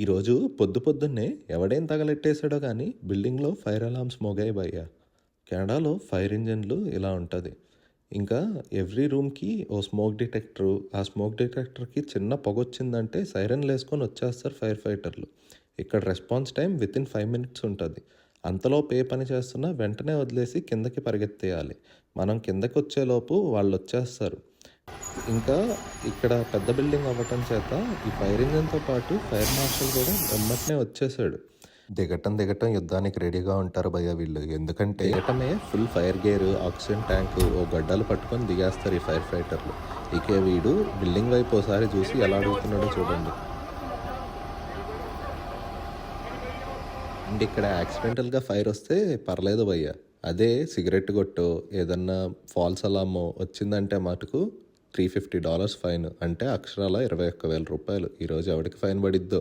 ఈరోజు పొద్దున్నే ఎవడేం తగలెట్టేసాడో కానీ బిల్డింగ్లో ఫైర్ అలార్మ్స్ మోగాయి భయ్య. కెనడాలో ఫైర్ ఇంజన్లు ఇలా ఉంటుంది. ఇంకా ఎవ్రీ రూమ్కి ఓ స్మోక్ డిటెక్టరు, ఆ స్మోక్ డిటెక్టర్కి చిన్న పొగ వచ్చిందంటే సైరన్లు వేసుకొని వచ్చేస్తారు ఫైర్ ఫైటర్లు. ఇక్కడ రెస్పాన్స్ టైం వితిన్ 5 మినిట్స్ ఉంటుంది. అంతలోపు ఏ పని చేస్తున్నా వెంటనే వదిలేసి కిందకి పరిగెత్తేయాలి. మనం కిందకి వచ్చేలోపు వాళ్ళు వచ్చేస్తారు. ఇంకా ఇక్కడ పెద్ద బిల్డింగ్ అవ్వటం చేత ఈ ఫైర్ ఇంజన్తో పాటు ఫైర్ మార్షల్ కూడా వెమ్మటనే వచ్చేసాడు. దిగటం యుద్ధానికి రెడీగా ఉంటారు భయ్య వీళ్ళు. ఎందుకంటే దిగటమే full fire gear, oxygen tank, ఓ గడ్డలు పట్టుకొని దిగేస్తారు ఈ ఫైర్ ఫైటర్లు. ఇక వీడు బిల్డింగ్ వైపు ఒకసారి చూసి ఎలా అడుగుతున్నాడో చూడండి. అండ్ ఇక్కడ యాక్సిడెంటల్గా ఫైర్ వస్తే పర్లేదు భయ్య. అదే సిగరెట్ కొట్టో ఏదన్నా ఫాల్స్ అలామో వచ్చిందంటే మటుకు $350 ఫైన్. అంటే అక్షరాల 21,000 రూపాయలు. ఈరోజు ఎవరికి ఫైన్ పడిద్దో.